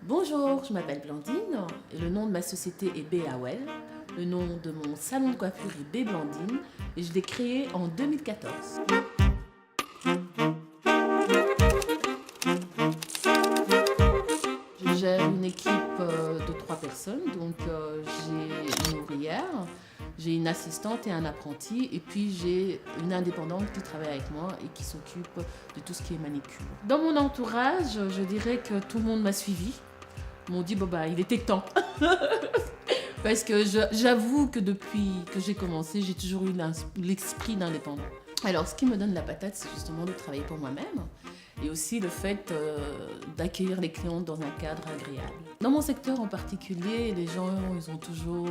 Bonjour, je m'appelle Blandine et le nom de ma société est BAWEL. Le nom de mon salon de coiffure est B Blandine et je l'ai créé en 2014. Je gère une équipe de 3 personnes, donc j'ai une ouvrière, j'ai une assistante et un apprenti, et puis j'ai une indépendante qui travaille avec moi et qui s'occupe de tout ce qui est manicure. Dans mon entourage, je dirais que tout le monde m'a suivi. M'ont dit bon bah il était temps. Parce que j'avoue que depuis que j'ai commencé, j'ai toujours eu l'esprit d'indépendant. Alors ce qui me donne la patate, c'est justement de travailler pour moi-même et aussi le fait d'accueillir les clients dans un cadre agréable. Dans mon secteur en particulier, les gens ils ont toujours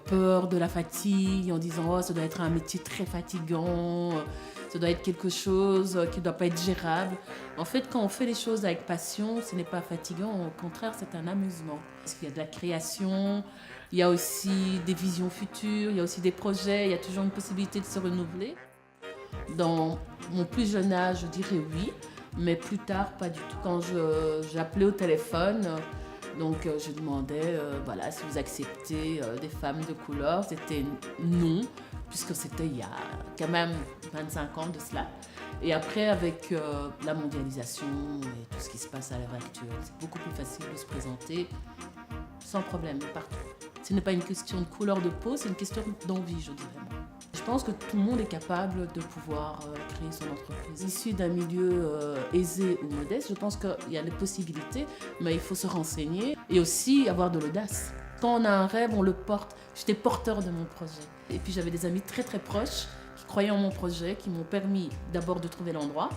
peur de la fatigue en disant oh ça doit être un métier très fatigant, ça doit être quelque chose qui ne doit pas être gérable. En fait, quand on fait les choses avec passion, ce n'est pas fatigant, au contraire, c'est un amusement. Parce qu'il y a de la création, il y a aussi des visions futures, il y a aussi des projets, il y a toujours une possibilité de se renouveler. Dans mon plus jeune âge, je dirais oui, mais plus tard, pas du tout. Quand j'appelais au téléphone, donc je demandais voilà, si vous acceptez des femmes de couleur, c'était non, puisque c'était il y a quand même 25 ans de cela. Et après, avec la mondialisation et tout ce qui se passe à l'heure actuelle, c'est beaucoup plus facile de se présenter sans problème partout. Ce n'est pas une question de couleur de peau, c'est une question d'envie, je dirais. Je pense que tout le monde est capable de pouvoir créer son entreprise. Issu d'un milieu aisé ou modeste, je pense qu'il y a des possibilités, mais il faut se renseigner et aussi avoir de l'audace. Quand on a un rêve, on le porte. J'étais porteur de mon projet. Et puis j'avais des amis très très proches qui croyaient en mon projet, qui m'ont permis d'abord de trouver l'endroit,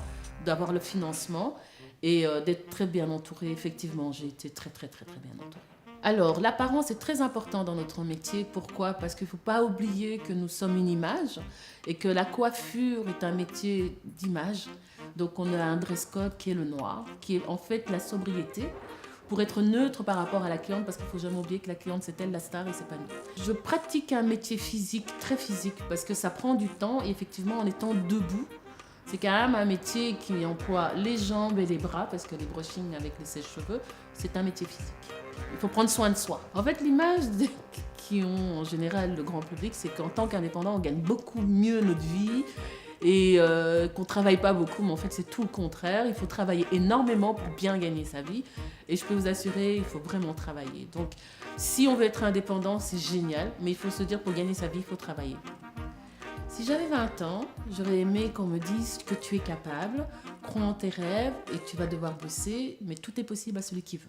d'avoir le financement et d'être très bien entourée. Effectivement, j'ai été très très très très bien entourée. Alors, l'apparence est très important dans notre métier. Pourquoi ? Parce qu'il ne faut pas oublier que nous sommes une image et que la coiffure est un métier d'image. Donc, on a un dress code qui est le noir, qui est en fait la sobriété, pour être neutre par rapport à la cliente, parce qu'il ne faut jamais oublier que la cliente, c'est elle la star et c'est pas nous. Je pratique un métier physique, très physique, parce que ça prend du temps et effectivement, en étant debout, c'est quand même un métier qui emploie les jambes et les bras, parce que les brushings avec les sèche-cheveux, c'est un métier physique. Il faut prendre soin de soi. En fait, l'image qui ont en général le grand public, c'est qu'en tant qu'indépendant, on gagne beaucoup mieux notre vie et qu'on ne travaille pas beaucoup, mais en fait, c'est tout le contraire. Il faut travailler énormément pour bien gagner sa vie. Et je peux vous assurer, il faut vraiment travailler. Donc, si on veut être indépendant, c'est génial, mais il faut se dire, pour gagner sa vie, il faut travailler. Si j'avais 20 ans, j'aurais aimé qu'on me dise que tu es capable, crois en tes rêves et que tu vas devoir bosser, mais tout est possible à celui qui veut.